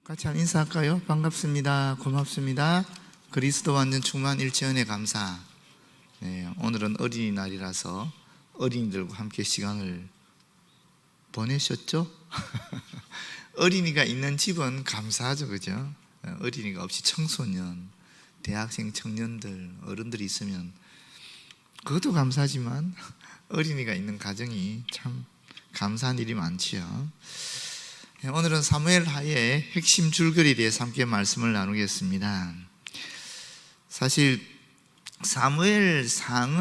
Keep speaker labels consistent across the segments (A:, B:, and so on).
A: 같이 한번 인사할까요? 반갑습니다. 고맙습니다. 그리스도 완전 충만 일체은혜 감사. 네, 오늘은 어린이날이라서 어린이들과 함께 시간을 보내셨죠? 어린이가 있는 집은 감사하죠, 그죠? 어린이가 없이 청소년, 대학생, 청년들, 어른들이 있으면 그것도 감사하지만 어린이가 있는 가정이 참 감사한 일이 많지요. 오늘은 사무엘하의 핵심 줄거리에 대해서 함께 말씀을 나누겠습니다. 사실 사무엘상은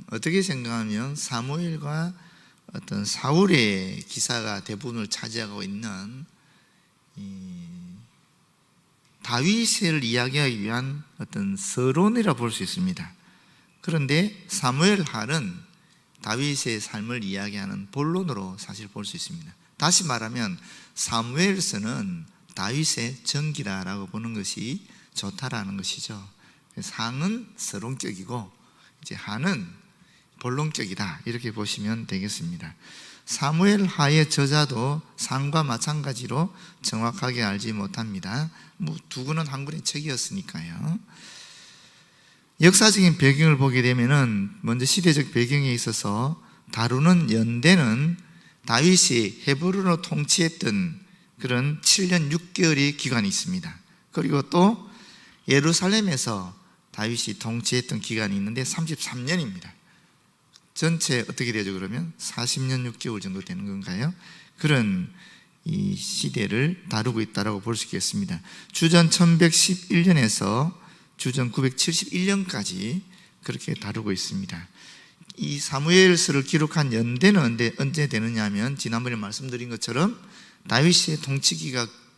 A: 어떻게 생각하면 사무엘과 어떤 사울의 기사가 대부분을 차지하고 있는 다윗을 이야기하기 위한 어떤 서론이라 볼 수 있습니다. 그런데 사무엘하는 다윗의 삶을 이야기하는 본론으로 사실 볼 수 있습니다. 다시 말하면 사무엘서는 다윗의 전기라라고 보는 것이 좋다라는 것이죠. 상은 서론격이고 이제 하는 본론격이다, 이렇게 보시면 되겠습니다. 사무엘하의 저자도 상과 마찬가지로 정확하게 알지 못합니다. 두 권은 한 권의 책이었으니까요. 역사적인 배경을 보게 되면은 먼저 시대적 배경에 있어서 다루는 연대는 다윗이 헤브론으로 통치했던 그런 7년 6개월의 기간이 있습니다. 그리고 또 예루살렘에서 다윗이 통치했던 기간이 있는데 33년입니다. 전체 어떻게 되죠? 그러면 40년 6개월 정도 되는 건가요? 그런 이 시대를 다루고 있다고 볼 수 있겠습니다. 주전 1111년에서 주전 971년까지 그렇게 다루고 있습니다. 이 사무엘서를 기록한 연대는 언제 되느냐 하면 지난번에 말씀드린 것처럼 다윗의 통치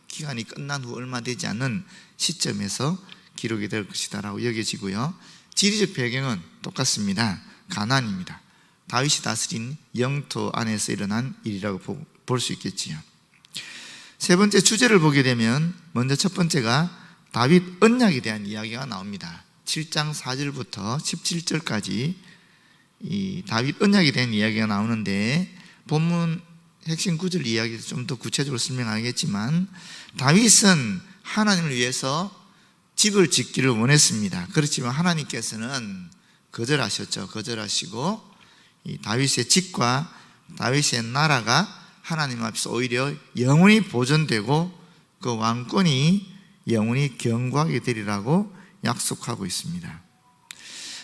A: 기간이 끝난 후 얼마 되지 않은 시점에서 기록이 될 것이다 라고 여겨지고요. 지리적 배경은 똑같습니다. 가나안입니다. 다윗이 다스린 영토 안에서 일어난 일이라고 볼 수 있겠지요. 세 번째 주제를 보게 되면 먼저 첫 번째가 다윗 언약에 대한 이야기가 나옵니다. 7장 4절부터 17절까지 이 다윗 언약에 대한 이야기가 나오는데 본문 핵심 구절 이야기를 좀 더 구체적으로 설명하겠지만 다윗은 하나님을 위해서 집을 짓기를 원했습니다. 그렇지만 하나님께서는 거절하셨죠. 거절하시고 이 다윗의 집과 다윗의 나라가 하나님 앞에서 오히려 영원히 보존되고 그 왕권이 영원히 견고하게 되리라고 약속하고 있습니다.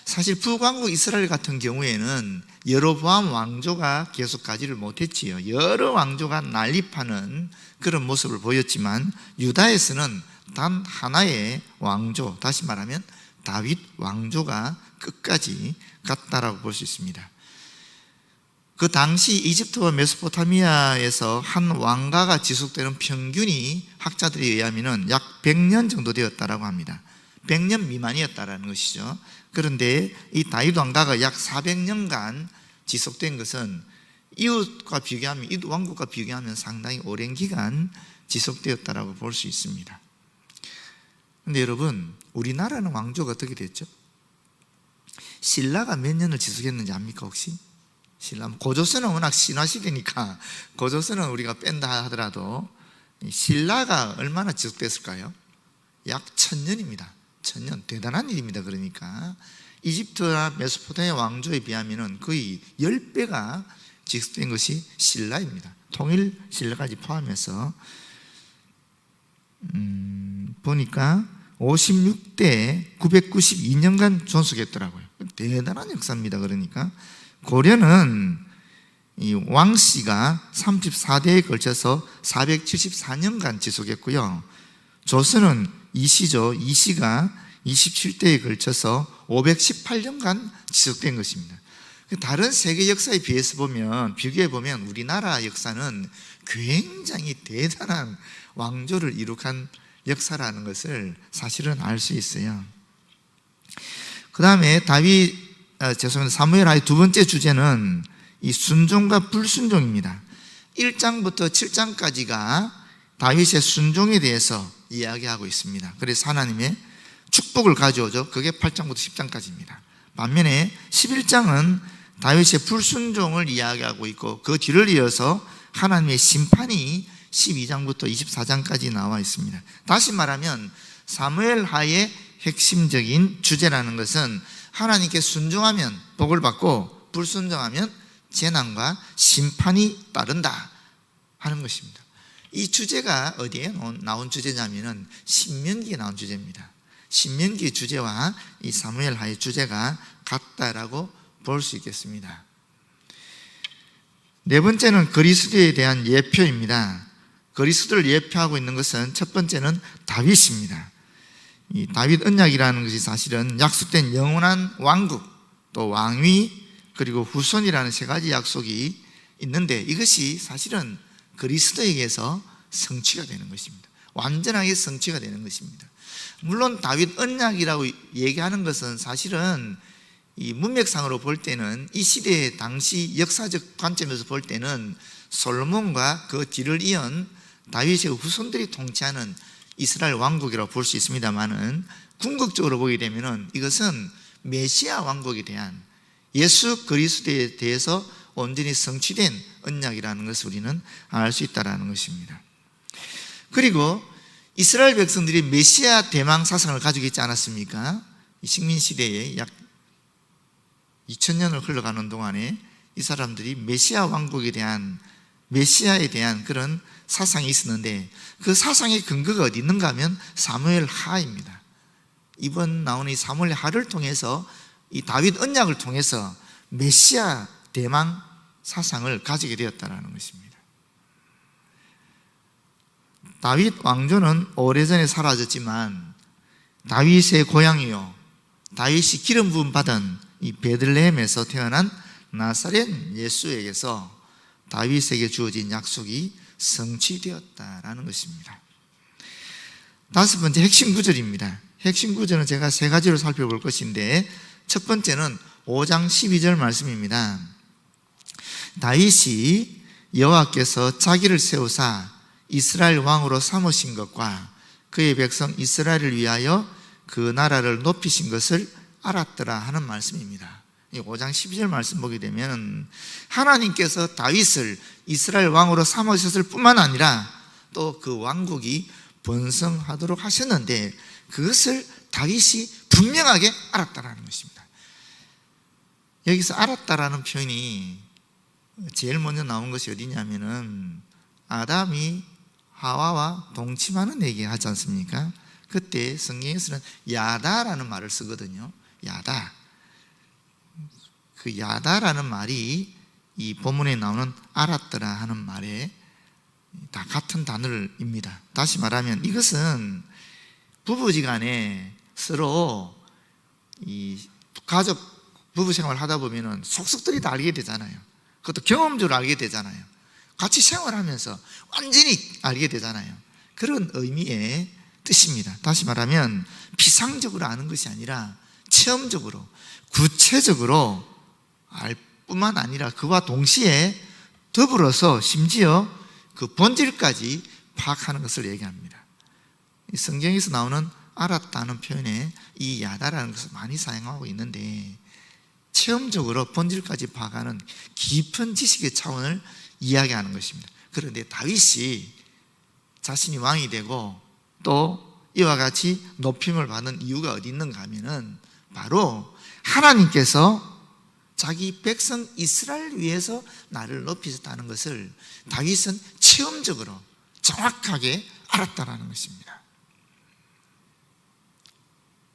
A: 사실 북왕국 이스라엘 같은 경우에는 여로보암 왕조가 계속 가지를 못했지요. 여러 왕조가 난립하는 그런 모습을 보였지만 유다에서는 단 하나의 왕조, 다시 말하면 다윗 왕조가 끝까지 갔다라고 볼 수 있습니다. 그 당시 이집트와 메소포타미아에서 한 왕가가 지속되는 평균이 학자들에 의하면 약 100년 정도 되었다라고 합니다. 100년 미만이었다라는 것이죠. 그런데 이 다윗 왕가가 약 400년간 지속된 것은 이웃과 비교하면, 이웃 왕국과 비교하면 상당히 오랜 기간 지속되었다라고 볼 수 있습니다. 그런데 여러분, 우리나라는 왕조가 어떻게 됐죠? 신라가 몇 년을 지속했는지 압니까 혹시? 신라, 고조선은 워낙 신화시대니까 고조선은 우리가 뺀다 하더라도 신라가 얼마나 지속됐을까요? 약 1000년입니다. 1000년, 대단한 일입니다. 그러니까 이집트와 메소포타미아 왕조에 비하면 거의 10배가 지속된 것이 신라입니다. 통일 신라까지 포함해서 보니까 56대 992년간 존속했더라고요. 대단한 역사입니다. 그러니까 고려는 이 왕씨가 34대에 걸쳐서 474년간 지속했고요. 조선은 이씨죠. 이씨가 27대에 걸쳐서 518년간 지속된 것입니다. 다른 세계 역사에 비해서 비교해 보면 우리나라 역사는 굉장히 대단한 왕조를 이룩한 역사라는 것을 사실은 알 수 있어요. 그 다음에 사무엘하의 두 번째 주제는 이 순종과 불순종입니다. 1장부터 7장까지가 다윗의 순종에 대해서 이야기하고 있습니다. 그래서 하나님의 축복을 가져오죠. 그게 8장부터 10장까지입니다. 반면에 11장은 다윗의 불순종을 이야기하고 있고 그 뒤를 이어서 하나님의 심판이 12장부터 24장까지 나와 있습니다. 다시 말하면 사무엘 하의 핵심적인 주제라는 것은 하나님께 순종하면 복을 받고 불순종하면 재난과 심판이 따른다 하는 것입니다. 이 주제가 어디에 나온 주제냐면은 신명기에 나온 주제입니다. 신명기 주제와 이 사무엘 하의 주제가 같다라고 볼 수 있겠습니다. 네 번째는 그리스도에 대한 예표입니다. 그리스도를 예표하고 있는 것은 첫 번째는 다윗입니다. 이 다윗 언약이라는 것이 사실은 약속된 영원한 왕국, 또 왕위, 그리고 후손이라는 세 가지 약속이 있는데 이것이 사실은 그리스도에게서 성취가 되는 것입니다. 완전하게 성취가 되는 것입니다. 물론 다윗 언약이라고 얘기하는 것은 사실은 이 문맥상으로 볼 때는 이 시대의 당시 역사적 관점에서 볼 때는 솔로몬과 그 뒤를 이은 다윗의 후손들이 통치하는 이스라엘 왕국이라고 볼 수 있습니다만은 궁극적으로 보게 되면은 이것은 메시아 왕국에 대한 예수 그리스도에 대해서 온전히 성취된 언약이라는 것을 우리는 알 수 있다는 것입니다. 그리고 이스라엘 백성들이 메시아 대망 사상을 가지고 있지 않았습니까? 식민시대에 약 2000년을 흘러가는 동안에 이 사람들이 메시아 왕국에 대한 메시아에 대한 그런 사상이 있었는데 그 사상의 근거가 어디 있는가 하면 사무엘 하입니다. 이번 나오는 이 사무엘 하를 통해서 이 다윗 언약을 통해서 메시아 대망 사상을 가지게 되었다는 것입니다. 다윗 왕조는 오래전에 사라졌지만 다윗의 고향이요 다윗이 기름 부음 받은 이 베들레헴에서 태어난 나사렛 예수에게서 다윗에게 주어진 약속이 성취되었다라는 것입니다. 다섯 번째 핵심 구절입니다. 핵심 구절은 제가 세 가지로 살펴볼 것인데 첫 번째는 5장 12절 말씀입니다. 다윗이 여호와께서 자기를 세우사 이스라엘 왕으로 삼으신 것과 그의 백성 이스라엘을 위하여 그 나라를 높이신 것을 알았더라 하는 말씀입니다. 5장 12절 말씀 보게 되면 하나님께서 다윗을 이스라엘 왕으로 삼으셨을 뿐만 아니라 또 그 왕국이 번성하도록 하셨는데 그것을 다윗이 분명하게 알았다라는 것입니다. 여기서 알았다라는 표현이 제일 먼저 나온 것이 어디냐면은 아담이 하와와 동침하는 얘기 하지 않습니까? 그때 성경에서는 야다라는 말을 쓰거든요. 야다. 그 야다라는 말이 이 본문에 나오는 알았더라 하는 말에 다 같은 단어입니다. 다시 말하면 이것은 부부지간에 서로 이 가족 부부 생활을 하다 보면은 속속들이 다 알게 되잖아요. 그것도 경험적으로 알게 되잖아요. 같이 생활하면서 완전히 알게 되잖아요. 그런 의미의 뜻입니다. 다시 말하면 피상적으로 아는 것이 아니라 체험적으로 구체적으로 알 뿐만 아니라 그와 동시에 더불어서 심지어 그 본질까지 파악하는 것을 얘기합니다. 성경에서 나오는 알았다는 표현에 이 야다라는 것을 많이 사용하고 있는데 체험적으로 본질까지 파악하는 깊은 지식의 차원을 이야기하는 것입니다. 그런데 다윗이 자신이 왕이 되고 또 이와 같이 높임을 받는 이유가 어디 있는가 하면은 바로 하나님께서 자기 백성 이스라엘 위해서 나를 높이셨다는 것을 다윗은 체험적으로 정확하게 알았다라는 것입니다.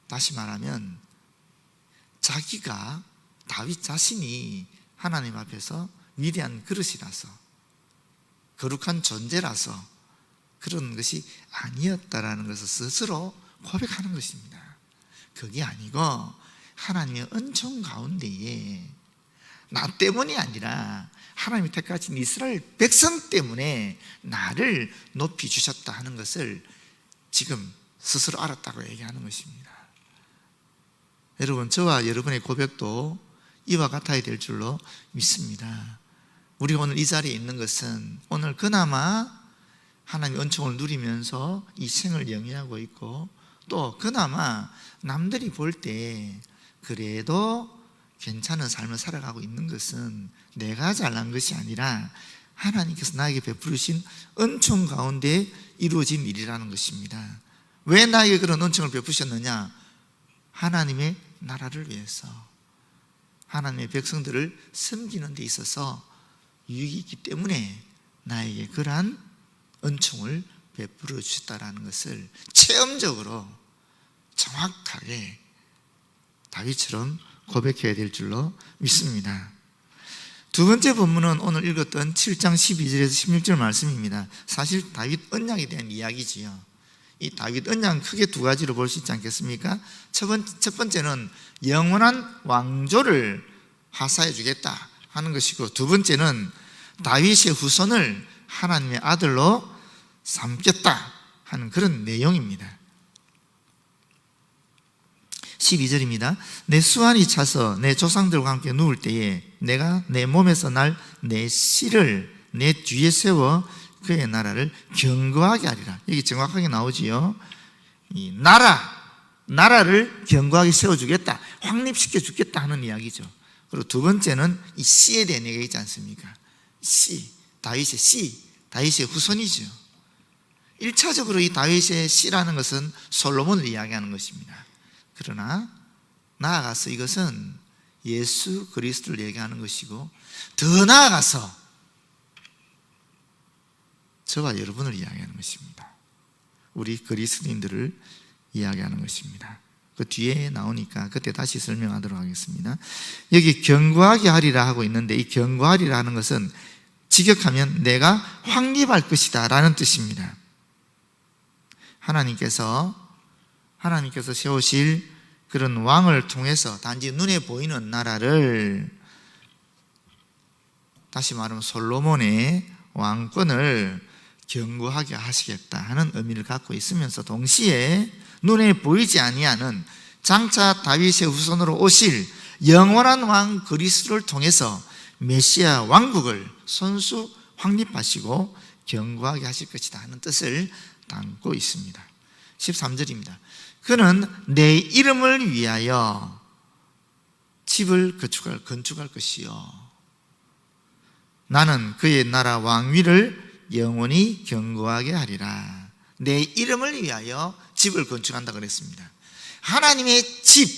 A: 다시 말하면 자기가 다윗 자신이 하나님 앞에서 위대한 그릇이라서 거룩한 존재라서 그런 것이 아니었다라는 것을 스스로 고백하는 것입니다. 그게 아니고 하나님의 은총 가운데에 나 때문이 아니라 하나님이 택하신 이스라엘 백성 때문에 나를 높이 주셨다 하는 것을 지금 스스로 알았다고 얘기하는 것입니다. 여러분, 저와 여러분의 고백도 이와 같아야 될 줄로 믿습니다. 우리가 오늘 이 자리에 있는 것은 오늘 그나마 하나님의 은총을 누리면서 이 생을 영위하고 있고 또 그나마 남들이 볼 때 그래도 괜찮은 삶을 살아가고 있는 것은 내가 잘난 것이 아니라 하나님께서 나에게 베푸르신 은총 가운데 이루어진 일이라는 것입니다. 왜 나에게 그런 은총을 베푸셨느냐? 하나님의 나라를 위해서, 하나님의 백성들을 섬기는 데 있어서 유익이 있기 때문에 나에게 그러한 은총을 베풀어 주셨다라는 것을 체험적으로 정확하게 다윗처럼 고백해야 될 줄로 믿습니다. 두 번째 본문은 오늘 읽었던 7장 12절에서 16절 말씀입니다. 사실 다윗 언약에 대한 이야기지요. 이 다윗 언약은 크게 두 가지로 볼 수 있지 않겠습니까? 첫 번째는 영원한 왕조를 하사해 주겠다 하는 것이고, 두 번째는 다윗의 후손을 하나님의 아들로 삼겠다 하는 그런 내용입니다. 12절입니다. 내 수완이 차서 내 조상들과 함께 누울 때에 내가 내 몸에서 날 내 씨를 내 뒤에 세워 그의 나라를 견고하게 하리라. 여기 정확하게 나오지요. 이 나라를 견고하게 세워주겠다, 확립시켜 주겠다 하는 이야기죠. 그리고 두 번째는 이 씨에 대한 얘기가 있지 않습니까? 씨, 다윗의 씨, 다윗의 후손이죠. 1차적으로 이 다윗의 씨라는 것은 솔로몬을 이야기하는 것입니다. 그러나 나아가서 이것은 예수 그리스도를 얘기하는 것이고, 더 나아가서 저와 여러분을 이야기하는 것입니다. 우리 그리스도인들을 이야기하는 것입니다. 그 뒤에 나오니까 그때 다시 설명하도록 하겠습니다. 여기 견고하게 하리라 하고 있는데, 이 견고하리라 하는 것은 직역하면 내가 확립할 것이다 라는 뜻입니다. 하나님께서 세우실 그런 왕을 통해서 단지 눈에 보이는 나라를, 다시 말하면 솔로몬의 왕권을 견고하게 하시겠다 하는 의미를 갖고 있으면서, 동시에 눈에 보이지 아니하는 장차 다윗의 후손으로 오실 영원한 왕 그리스도를 통해서 메시아 왕국을 손수 확립하시고 견고하게 하실 것이다 하는 뜻을 담고 있습니다. 13절입니다. 그는 내 이름을 위하여 집을 건축할 것이요, 나는 그의 나라 왕위를 영원히 견고하게 하리라. 내 이름을 위하여 집을 건축한다 그랬습니다. 하나님의 집,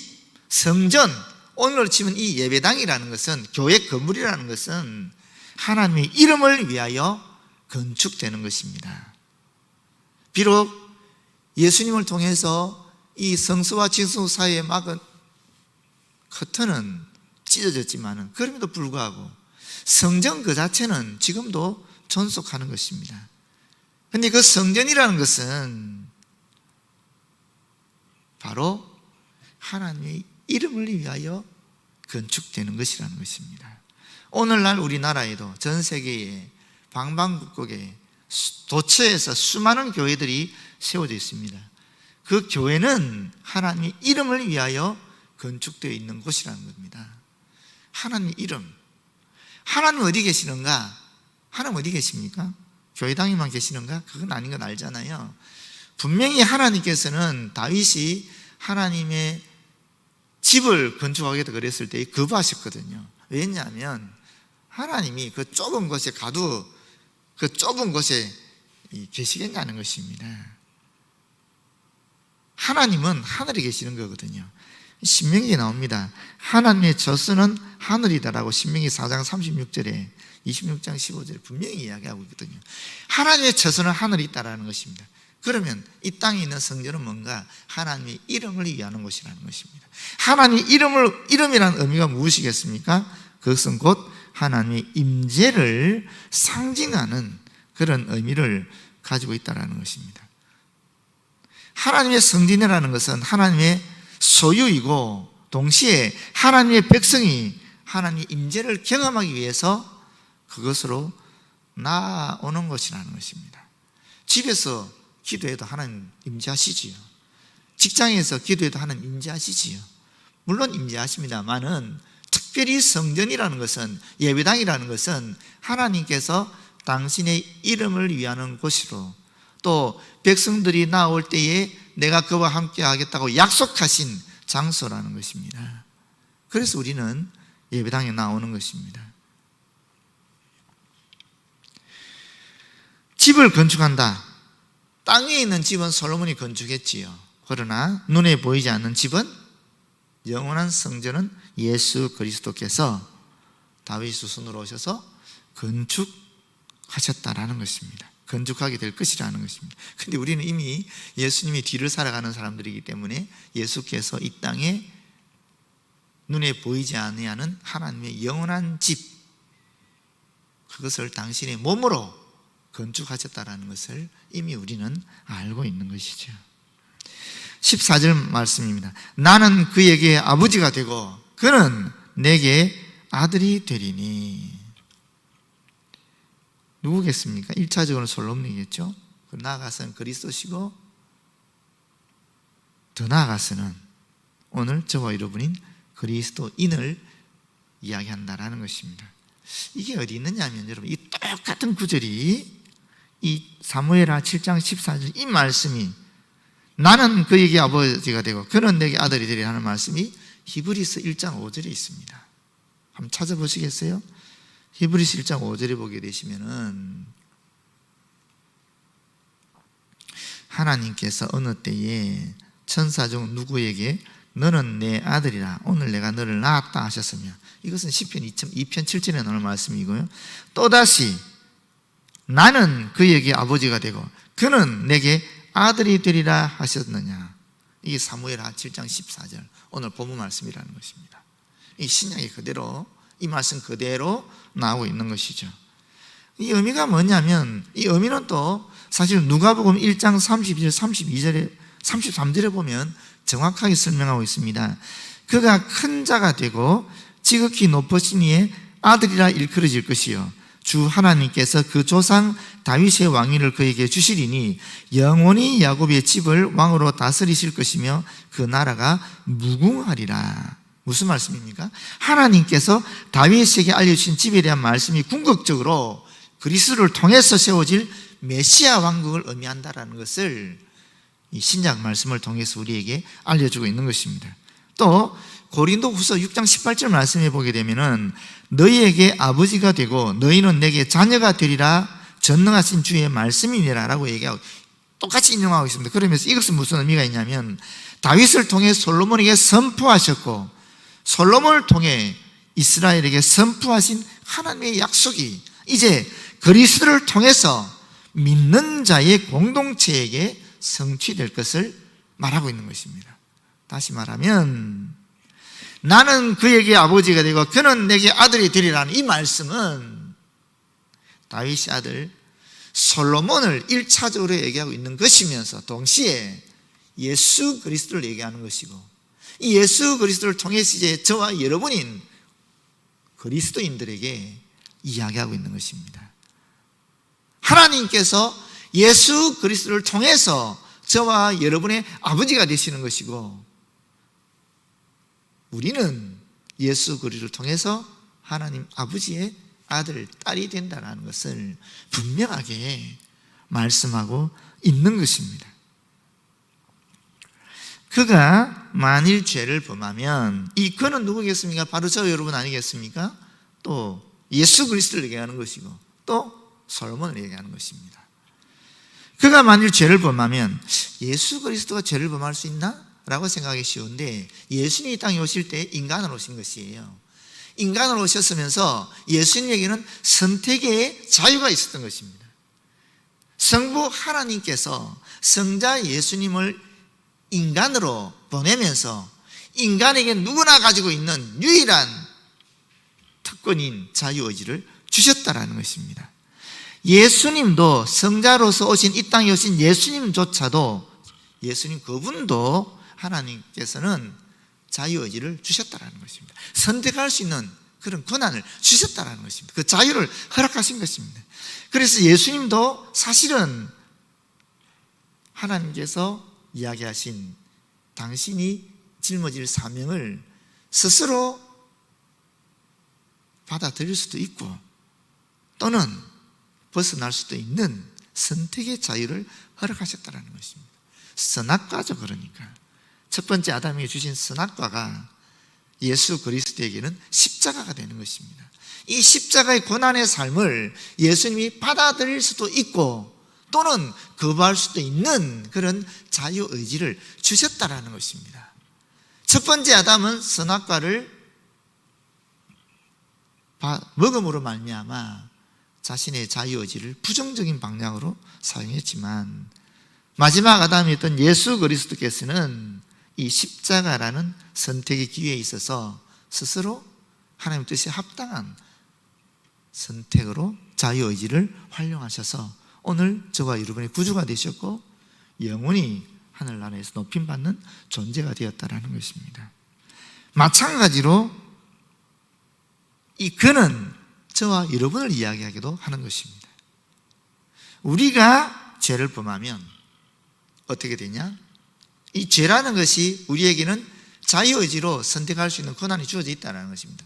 A: 성전, 오늘 치면 이 예배당이라는 것은, 교회 건물이라는 것은 하나님의 이름을 위하여 건축되는 것입니다. 비록 예수님을 통해서 이 성소와 진수 사이에 막은 커튼은 찢어졌지만, 그럼에도 불구하고 성전 그 자체는 지금도 존속하는 것입니다. 그런데 그 성전이라는 것은 바로 하나님의 이름을 위하여 건축되는 것이라는 것입니다. 오늘날 우리나라에도 전 세계에 방방곡곡에 도처에서 수많은 교회들이 세워져 있습니다. 그 교회는 하나님의 이름을 위하여 건축되어 있는 곳이라는 겁니다. 하나님의 이름. 하나님 어디 계시는가? 하나님 어디 계십니까? 교회당에만 계시는가? 그건 아닌 건 알잖아요. 분명히 하나님께서는 다윗이 하나님의 집을 건축하겠다 그랬을 때 거부하셨거든요. 왜냐하면 하나님이 그 좁은 곳에 그 좁은 곳에 계시겠냐는 것입니다. 하나님은 하늘에 계시는 거거든요. 신명기에 나옵니다. 하나님의 저수는 하늘이다라고 신명기 4장 36절에 26장 15절에 분명히 이야기하고 있거든요. 하나님의 저수는 하늘에 있다라는 것입니다. 그러면 이 땅에 있는 성전은 뭔가? 하나님의 이름을 위하는 곳이라는 것입니다. 하나님의 이름이라는 의미가 무엇이겠습니까? 그것은 곧 하나님의 임재를 상징하는 그런 의미를 가지고 있다는 것입니다. 하나님의 성전이라는 것은 하나님의 소유이고, 동시에 하나님의 백성이 하나님의 임재를 경험하기 위해서 그것으로 나아오는 것이라는 것입니다. 집에서 기도해도 하나님 임재하시지요. 직장에서 기도해도 하나님 임재하시지요. 물론 임재하십니다만은, 특별히 성전이라는 것은, 예배당이라는 것은 하나님께서 당신의 이름을 위하는 곳으로, 또 백성들이 나올 때에 내가 그와 함께 하겠다고 약속하신 장소라는 것입니다. 그래서 우리는 예배당에 나오는 것입니다. 집을 건축한다. 땅에 있는 집은 솔로몬이 건축했지요. 그러나 눈에 보이지 않는 집은, 영원한 성전은 예수 그리스도께서 다윗 후손으로 오셔서 건축하셨다라는 것입니다. 건축하게 될 것이라는 것입니다. 근데 우리는 이미 예수님이 뒤를 살아가는 사람들이기 때문에 예수께서 이 땅에 눈에 보이지 아니하는 하나님의 영원한 집, 그것을 당신의 몸으로 건축하셨다라는 것을 이미 우리는 알고 있는 것이죠. 14절 말씀입니다. 나는 그에게 아버지가 되고 그는 내게 아들이 되리니. 누구겠습니까? 1차적으로는 솔로몬이겠죠. 나아가서는 그리스도시고, 더 나아가서는 오늘 저와 여러분인 그리스도인을 이야기한다라는 것입니다. 이게 어디 있느냐 하면, 여러분, 이 똑같은 구절이 이 사무엘하 7장 14절 이 말씀이, 나는 그에게 아버지가 되고 그는 내게 아들이 되리라 하는 말씀이 히브리서 1장 5절에 있습니다. 한번 찾아보시겠어요? 히브리서 1장 5절에 보게 되시면은, 하나님께서 어느 때에 천사 중 누구에게 너는 내 아들이라 오늘 내가 너를 낳았다 하셨으며, 이것은 시편 2편 7절에 나오는 말씀이고요. 또다시 나는 그에게 아버지가 되고 그는 내게 아들이 되리라 하셨느냐. 이게 사무엘하 7장 14절 오늘 본문 말씀이라는 것입니다. 이 신약이 그대로, 이 말씀 그대로 나오고 있는 것이죠. 이 의미가 뭐냐면, 이 의미는 또 사실 누가복음 1장 32절 32절에 33절에 보면 정확하게 설명하고 있습니다. 그가 큰 자가 되고 지극히 높으신 이의 아들이라 일컬어질 것이요 주 하나님께서 그 조상 다윗의 왕위를 그에게 주시리니 영원히 야곱의 집을 왕으로 다스리실 것이며 그 나라가 무궁하리라. 무슨 말씀입니까? 하나님께서 다윗에게 알려주신 집에 대한 말씀이 궁극적으로 그리스도를 통해서 세워질 메시아 왕국을 의미한다라는 것을 이 신약 말씀을 통해서 우리에게 알려주고 있는 것입니다. 또 고린도후서 6장 18절 말씀해 보게 되면은 너희에게 아버지가 되고 너희는 내게 자녀가 되리라 전능하신 주의 말씀이니라 라고 얘기하고 똑같이 인용하고 있습니다. 그러면서 이것은 무슨 의미가 있냐면, 다윗을 통해 솔로몬에게 선포하셨고 솔로몬을 통해 이스라엘에게 선포하신 하나님의 약속이 이제 그리스도를 통해서 믿는 자의 공동체에게 성취될 것을 말하고 있는 것입니다. 다시 말하면, 나는 그에게 아버지가 되고 그는 내게 아들이 되리라는 이 말씀은 다윗의 아들 솔로몬을 1차적으로 얘기하고 있는 것이면서 동시에 예수 그리스도를 얘기하는 것이고, 이 예수 그리스도를 통해서 이제 저와 여러분인 그리스도인들에게 이야기하고 있는 것입니다. 하나님께서 예수 그리스도를 통해서 저와 여러분의 아버지가 되시는 것이고, 우리는 예수 그리스도를 통해서 하나님 아버지의 아들, 딸이 된다는 것을 분명하게 말씀하고 있는 것입니다. 그가 만일 죄를 범하면, 이 그는 누구겠습니까? 바로 저 여러분 아니겠습니까? 또 예수 그리스도를 얘기하는 것이고 또 솔로몬을 얘기하는 것입니다. 그가 만일 죄를 범하면, 예수 그리스도가 죄를 범할 수 있나? 라고 생각하기 쉬운데, 예수님이 이 땅에 오실 때 인간으로 오신 것이에요. 인간으로 오셨으면서 예수님에게는 선택의 자유가 있었던 것입니다. 성부 하나님께서 성자 예수님을 인간으로 보내면서 인간에게 누구나 가지고 있는 유일한 특권인 자유의지를 주셨다라는 것입니다. 예수님도, 성자로서 오신 이 땅에 오신 예수님조차도, 예수님 그분도 하나님께서는 자유의지를 주셨다라는 것입니다. 선택할 수 있는 그런 권한을 주셨다라는 것입니다. 그 자유를 허락하신 것입니다. 그래서 예수님도 사실은 하나님께서 이야기하신 당신이 짊어질 사명을 스스로 받아들일 수도 있고 또는 벗어날 수도 있는 선택의 자유를 허락하셨다는 것입니다. 선악과죠. 그러니까 첫 번째 아담에게 주신 선악과가 예수 그리스도에게는 십자가가 되는 것입니다. 이 십자가의 고난의 삶을 예수님이 받아들일 수도 있고 또는 거부할 수도 있는 그런 자유의지를 주셨다라는 것입니다. 첫 번째 아담은 선악과를 먹음으로 말미암아 자신의 자유의지를 부정적인 방향으로 사용했지만, 마지막 아담이었던 예수 그리스도께서는 이 십자가라는 선택의 기회에 있어서 스스로 하나님 뜻에 합당한 선택으로 자유의지를 활용하셔서 오늘 저와 여러분의 구주가 되셨고 영원히 하늘나라에서 높임받는 존재가 되었다라는 것입니다. 마찬가지로 이 그는 저와 여러분을 이야기하기도 하는 것입니다. 우리가 죄를 범하면 어떻게 되냐? 이 죄라는 것이 우리에게는 자유의지로 선택할 수 있는 권한이 주어져 있다는 것입니다.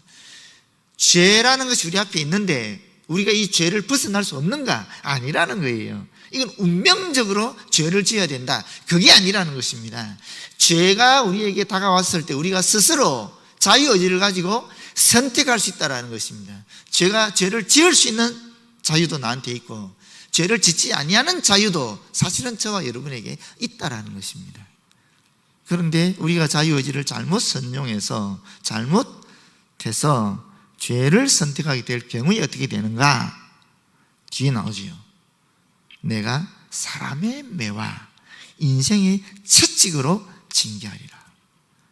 A: 죄라는 것이 우리 앞에 있는데 우리가 이 죄를 벗어날 수 없는가? 아니라는 거예요. 이건 운명적으로 죄를 지어야 된다, 그게 아니라는 것입니다. 죄가 우리에게 다가왔을 때 우리가 스스로 자유의지를 가지고 선택할 수 있다는 것입니다. 죄를 지을 수 있는 자유도 나한테 있고 죄를 짓지 아니하는 자유도 사실은 저와 여러분에게 있다는 것입니다. 그런데 우리가 자유의지를 잘못 선용해서 잘못해서 죄를 선택하게 될 경우에 어떻게 되는가? 뒤에 나오지요. 내가 사람의 매와 인생의 채찍으로 징계하리라.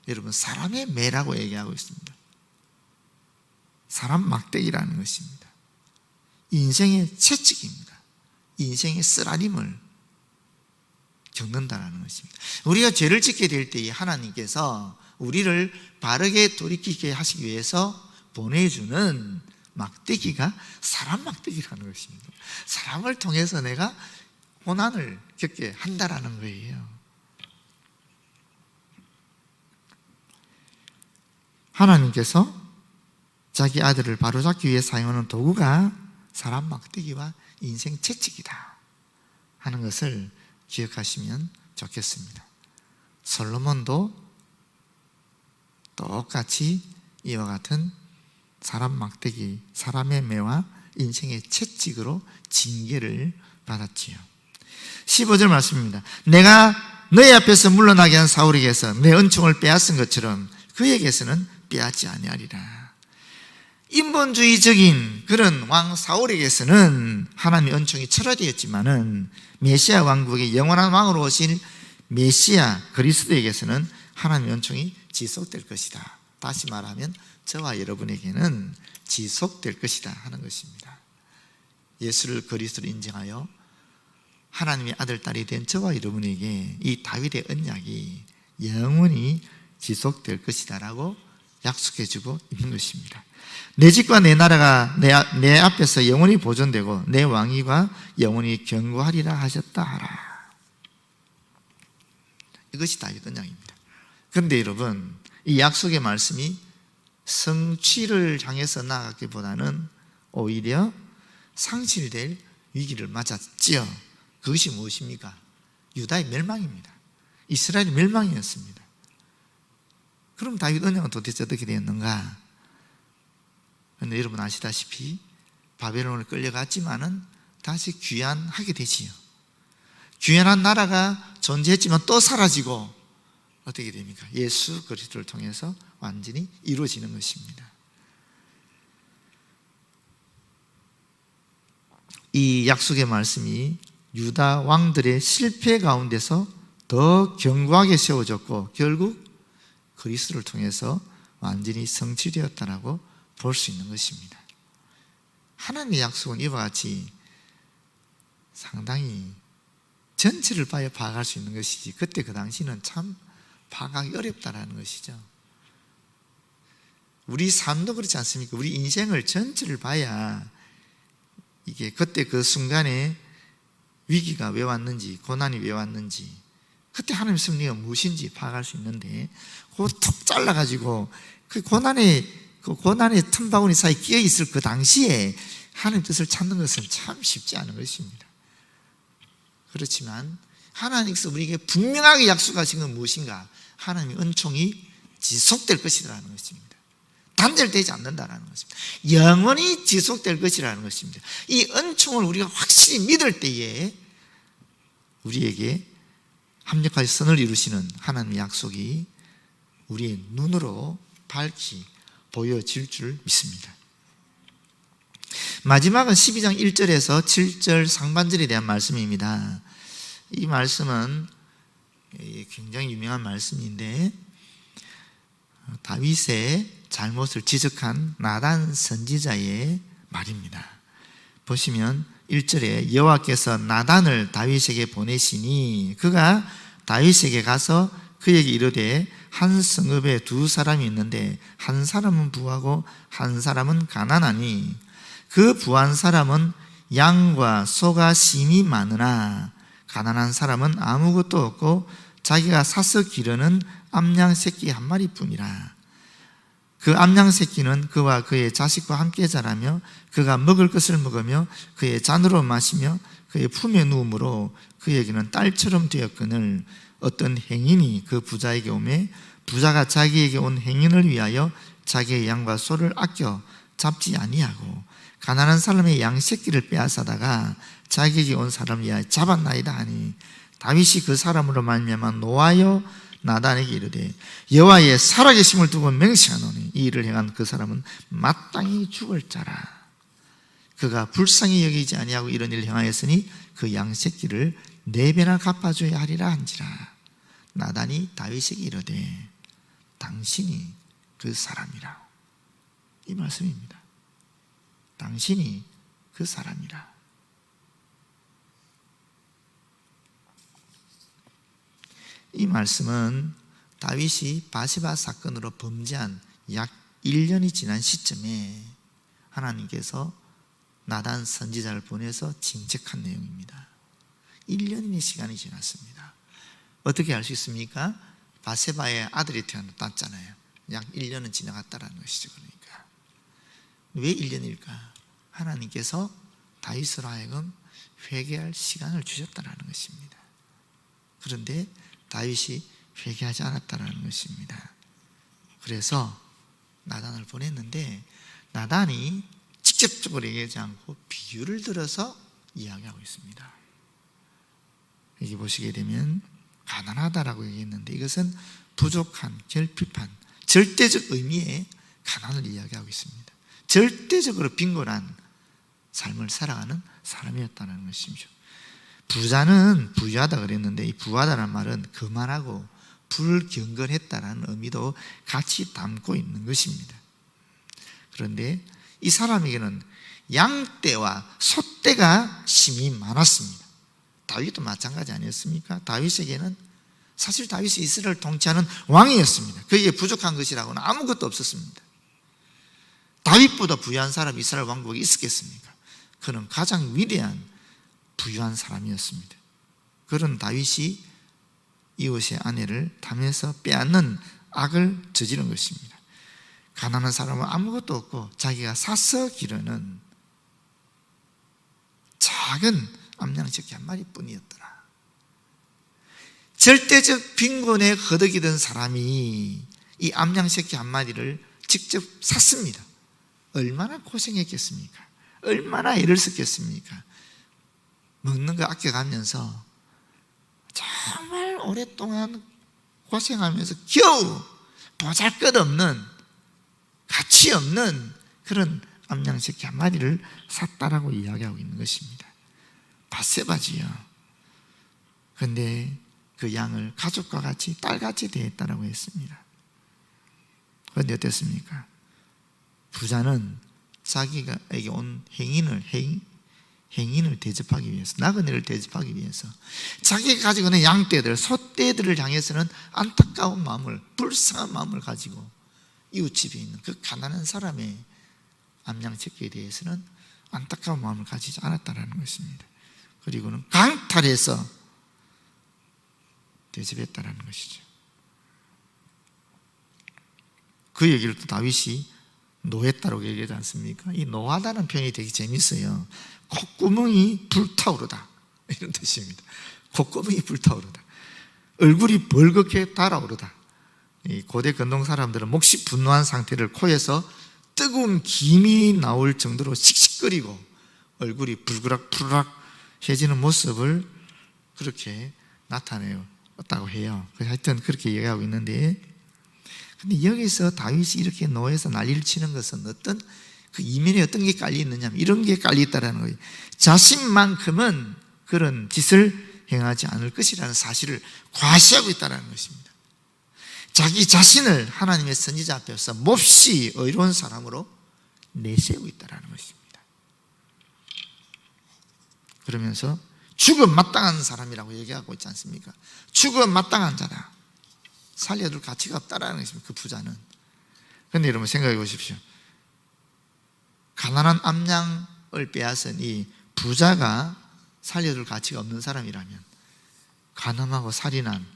A: 여러분, 사람의 매라고 얘기하고 있습니다. 사람 막대기라는 것입니다. 인생의 채찍입니다. 인생의 쓰라림을 겪는다는 것입니다. 우리가 죄를 짓게 될 때 하나님께서 우리를 바르게 돌이키게 하시기 위해서 보내주는 막대기가 사람 막대기라는 것입니다. 사람을 통해서 내가 고난을 겪게 한다라는 거예요. 하나님께서 자기 아들을 바로잡기 위해 사용하는 도구가 사람 막대기와 인생 채찍이다 하는 것을 기억하시면 좋겠습니다. 솔로몬도 똑같이 이와 같은 사람 막대기, 사람의 매와 인생의 채찍으로 징계를 받았지요. 15절 말씀입니다. 내가 너희 앞에서 물러나게 한 사울에게서 내 은총을 빼앗은 것처럼 그에게서는 빼앗지 아니하리라. 인본주의적인 그런 왕 사울에게서는 하나님의 은총이 철회되었지만은 메시아 왕국의 영원한 왕으로 오실 메시아 그리스도에게서는 하나님의 은총이 지속될 것이다. 다시 말하면 저와 여러분에게는 지속될 것이다 하는 것입니다. 예수를 그리스도로 인정하여 하나님의 아들, 딸이 된 저와 여러분에게 이 다윗의 언약이 영원히 지속될 것이다 라고 약속해주고 있는 것입니다. 내 집과 내 나라가 내 앞에서 영원히 보존되고 내 왕위가 영원히 견고하리라 하셨다 하라. 이것이 다윗 언약입니다. 그런데 여러분, 이 약속의 말씀이 성취를 향해서 나아가기보다는 오히려 상실될 위기를 맞았지요. 그것이 무엇입니까? 유다의 멸망입니다. 이스라엘의 멸망이었습니다. 그럼 다윗 언약은 도대체 어떻게 되었는가? 그런데 여러분 아시다시피 바벨론을 끌려갔지만은 다시 귀환하게 되지요. 귀환한 나라가 존재했지만 또 사라지고 어떻게 됩니까? 예수 그리스도를 통해서 완전히 이루어지는 것입니다. 이 약속의 말씀이 유다 왕들의 실패 가운데서 더 견고하게 세워졌고 결국 그리스도를 통해서 완전히 성취되었다라고 볼 수 있는 것입니다. 하나님의 약속은 이와 같이 상당히 전체를 파악할 수 있는 것이지 그때 그 당시는 참 파악하기 어렵다라는 것이죠. 우리 삶도 그렇지 않습니까? 우리 인생을 전체를 봐야 이게 그때 그 순간에 위기가 왜 왔는지, 고난이 왜 왔는지, 그때 하나님의 섭리가 무엇인지 파악할 수 있는데 그거 툭 잘라가지고 그 고난의 틈바구니 사이에 끼어 있을 그 당시에 하나님 뜻을 찾는 것은 참 쉽지 않은 것입니다. 그렇지만 하나님께서 우리에게 분명하게 약속하신 건 무엇인가? 하나님의 은총이 지속될 것이라는 것입니다. 단절되지 않는다는 것입니다. 영원히 지속될 것이라는 것입니다. 이 은총을 우리가 확실히 믿을 때에 우리에게 합력할 선을 이루시는 하나님의 약속이 우리의 눈으로 밝히 보여질 줄 믿습니다. 마지막은 12장 1절에서 7절 상반절에 대한 말씀입니다. 이 말씀은 굉장히 유명한 말씀인데 다윗의 잘못을 지적한 나단 선지자의 말입니다. 보시면 1절에 여호와께서 나단을 다윗에게 보내시니 그가 다윗에게 가서 그에게 이르되 한 성읍에 두 사람이 있는데 한 사람은 부하고 한 사람은 가난하니 그 부한 사람은 양과 소가 심히 많으나 가난한 사람은 아무것도 없고 자기가 사서 기르는 암양 새끼 한 마리뿐이라. 그 암양 새끼는 그와 그의 자식과 함께 자라며 그가 먹을 것을 먹으며 그의 잔으로 마시며 그의 품에 누움으로 그에게는 딸처럼 되었거늘 어떤 행인이 그 부자에게 오매 부자가 자기에게 온 행인을 위하여 자기의 양과 소를 아껴 잡지 아니하고 가난한 사람의 양 새끼를 빼앗아다가 자기에게 온 사람을 위하여 잡았나이다 하니 다윗이 그 사람으로 말미암아 노하여 나단에게 이르되 여호와의 살아계심을 두고 맹세하노니 이 일을 행한 그 사람은 마땅히 죽을 자라. 그가 불쌍히 여기지 아니하고 이런 일을 행하였으니 그 양 새끼를 4배나 갚아줘야 하리라 한지라. 나단이 다윗에게 이르되 당신이 그 사람이라. 이 말씀입니다. 당신이 그 사람이라. 이 말씀은 다윗이 바세바 사건으로 범죄한 약 1년이 지난 시점에 하나님께서 나단 선지자를 보내서 징책한 내용입니다. 1년의 시간이 지났습니다. 어떻게 알 수 있습니까? 바세바의 아들이 태어났잖아요. 약 1년은 지나갔다는 것이죠. 그러니까 왜 1년일까? 하나님께서 다윗으로 하여금 회개할 시간을 주셨다는 것입니다. 그런데 다윗이 회개하지 않았다는 것입니다. 그래서 나단을 보냈는데 나단이 직접적으로 얘기하지 않고 비유를 들어서 이야기하고 있습니다. 여기 보시게 되면 가난하다라고 얘기했는데 이것은 부족한, 결핍한, 절대적 의미의 가난을 이야기하고 있습니다. 절대적으로 빈곤한 삶을 살아가는 사람이었다는 것이죠. 부자는 부유하다 그랬는데 이 부하다는 말은 거만하고 불경건했다는 의미도 같이 담고 있는 것입니다. 그런데 이 사람에게는 양떼와 소떼가 심히 많았습니다. 다윗도 마찬가지 아니었습니까? 다윗에게는 사실 다윗이 이스라엘을 통치하는 왕이었습니다. 그에게 부족한 것이라고는 아무것도 없었습니다. 다윗보다 부유한 사람이 이스라엘 왕국에 있었겠습니까? 그는 가장 위대한 부유한 사람이었습니다. 그런 다윗이 이웃의 아내를 탐해서 빼앗는 악을 저지른 것입니다. 가난한 사람은 아무것도 없고 자기가 사서 기르는 작은 암양새끼 한 마리뿐이었더라. 절대적 빈곤에 허덕이던 사람이 이 암양새끼 한 마리를 직접 샀습니다. 얼마나 고생했겠습니까? 얼마나 애를 썼겠습니까? 먹는 거 아껴가면서 정말 오랫동안 고생하면서 겨우 보잘것없는 가치 없는 그런 암양새끼 한 마리를 샀다라고 이야기하고 있는 것입니다. 바세바지요. 그런데 그 양을 가족과 같이 딸같이 대했다라고 했습니다. 그런데 어땠습니까? 부자는 자기에게 온 행인을 대접하기 위해서, 나그네를 대접하기 위해서 자기가 가지고 있는 양떼들, 소떼들을 향해서는 안타까운 마음을, 불쌍한 마음을 가지고 이웃집에 있는 그 가난한 사람의 암양새끼에 대해서는 안타까운 마음을 가지지 않았다는 것입니다. 그리고는 강탈해서 대접했다는 것이죠. 그 얘기를 또 다윗이 노했다라고 얘기하지 않습니까? 이 노하다는 표현이 되게 재밌어요. 콧구멍이 불타오르다 이런 뜻입니다. 콧구멍이 불타오르다, 얼굴이 벌겋게 달아오르다. 이 고대 근동 사람들은 몹시 분노한 상태를 코에서 뜨거운 김이 나올 정도로 씩씩거리고 얼굴이 불그락 푸르락 해지는 모습을 그렇게 나타내었다고 해요. 하여튼 그렇게 얘기하고 있는데, 근데 여기서 다윗이 이렇게 노해서 난리를 치는 것은 어떤 그 이면에 어떤 게 깔려 있느냐, 이런 게 깔려 있다는 거예요. 자신만큼은 그런 짓을 행하지 않을 것이라는 사실을 과시하고 있다는 것입니다. 자기 자신을 하나님의 선지자 앞에서 몹시 의로운 사람으로 내세우고 있다는 것입니다. 그러면서 죽음 마땅한 사람이라고 얘기하고 있지 않습니까? 죽음 마땅한 자다, 살려둘 가치가 없다라는 것입니다. 그 부자는. 그런데 여러분 생각해 보십시오. 가난한 암양을 빼앗은 이 부자가 살려둘 가치가 없는 사람이라면 가늠하고 살인한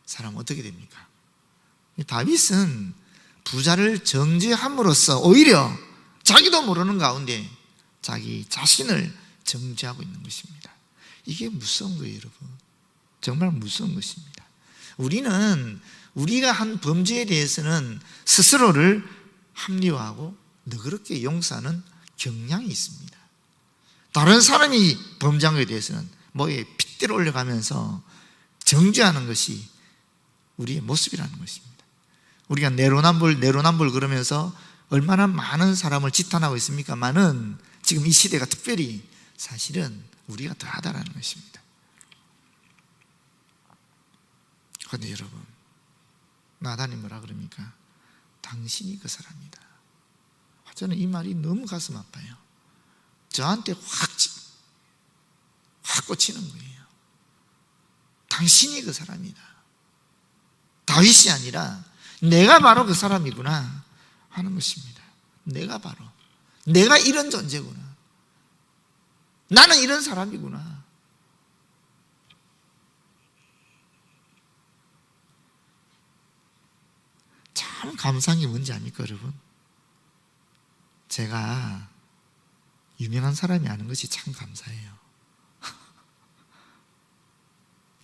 A: 사람은 어떻게 됩니까? 다윗은 부자를 정죄함으로써 오히려 자기도 모르는 가운데 자기 자신을 정죄하고 있는 것입니다. 이게 무서운 거예요, 여러분. 정말 무서운 것입니다. 우리가 한 범죄에 대해서는 스스로를 합리화하고 너그럽게 용서하는 경향이 있습니다. 다른 사람이 범죄한 것에 대해서는 뭐에 핏대로 올려가면서 정죄하는 것이 우리의 모습이라는 것입니다. 우리가 내로남불 그러면서 얼마나 많은 사람을 지탄하고 있습니까만은 지금 이 시대가 특별히 사실은 우리가 더하다라는 것입니다. 그런데 여러분, 나단이 뭐라 그럽니까? 당신이 그 사람이다. 저는 이 말이 너무 가슴 아파요. 저한테 확 꽂히는 거예요. 당신이 그 사람이다. 다윗이 아니라 내가 바로 그 사람이구나 하는 것입니다. 내가 이런 존재구나. 나는 이런 사람이구나. 참 감사한 게 뭔지 아닙니까, 여러분? 제가 유명한 사람이 아는 것이 참 감사해요.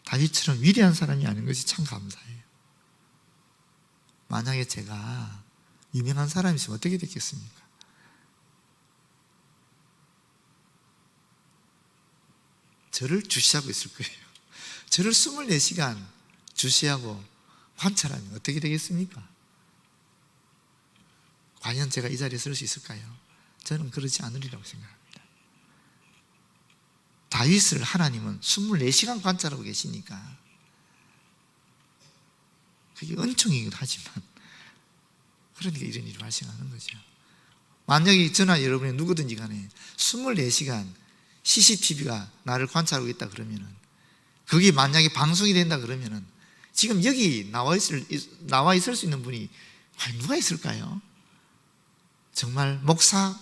A: 다윗처럼 위대한 사람이 아는 것이 참 감사해요. 만약에 제가 유명한 사람이었으면 어떻게 됐겠습니까? 저를 주시하고 있을 거예요. 저를 24시간 주시하고 관찰하면 어떻게 되겠습니까? 과연 제가 이 자리에 설 수 있을까요? 저는 그러지 않으리라고 생각합니다. 다윗을 하나님은 24시간 관찰하고 계시니까 그게 은총이기도 하지만 그러니까 이런 일이 발생하는 거죠. 만약에 저나 여러분이 누구든지 간에 24시간 CCTV가 나를 관찰하고 있다 그러면은, 그게 만약에 방송이 된다 그러면은 지금 여기 나와 있을 수 있는 분이 과연 누가 있을까요? 정말 목사,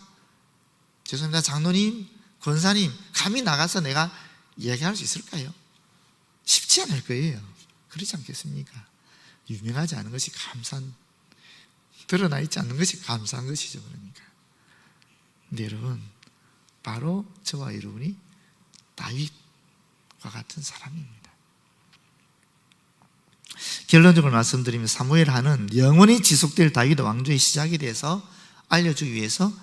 A: 죄송합니다, 장로님, 권사님, 감히 나가서 내가 이야기할 수 있을까요? 쉽지 않을 거예요. 그렇지 않겠습니까? 유명하지 않은 것이 드러나 있지 않는 것이 감사한 것이죠. 그러니까. 근데 여러분, 바로 저와 여러분이 다윗과 같은 사람입니다. 결론적으로 말씀드리면 사무엘하는 영원히 지속될 다윗 왕조의 시작에 대해서 알려주기 위해서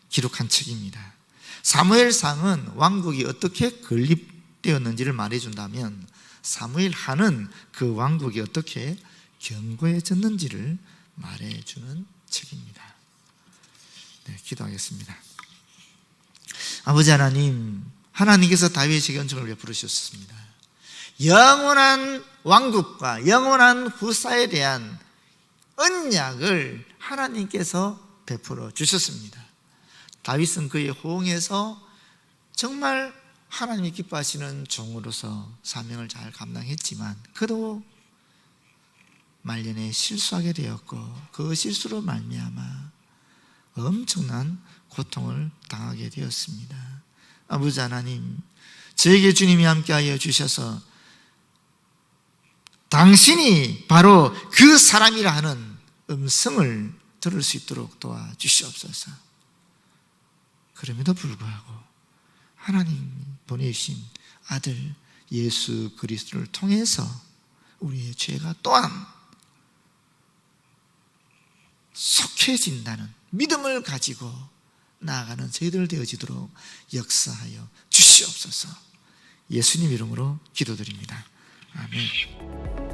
A: 기록한 책입니다. 사무엘상은 왕국이 어떻게 건립되었는지를 말해준다면, 사무엘하는 그 왕국이 어떻게 견고해졌는지를 말해주는 책입니다. 네, 기도하겠습니다. 아버지 하나님, 하나님께서 다윗에게 은총을 베풀으셨습니다. 영원한 왕국과 영원한 후사에 대한 언약을 하나님께서 베풀어 주셨습니다. 다윗은 그의 호응에서 정말 하나님이 기뻐하시는 종으로서 사명을 잘 감당했지만, 그도 말년에 실수하게 되었고 그 실수로 말미암아 엄청난 고통을 당하게 되었습니다. 아버지 하나님, 저에게 주님이 함께하여 주셔서 당신이 바로 그 사람이라 하는 음성을 들을 수 있도록 도와주시옵소서. 그럼에도 불구하고 하나님이 보내주신 아들 예수 그리스도를 통해서 우리의 죄가 또한 속해진다는 믿음을 가지고 나아가는 저희들 되어지도록 역사하여 주시옵소서. 예수님 이름으로 기도드립니다. 아멘.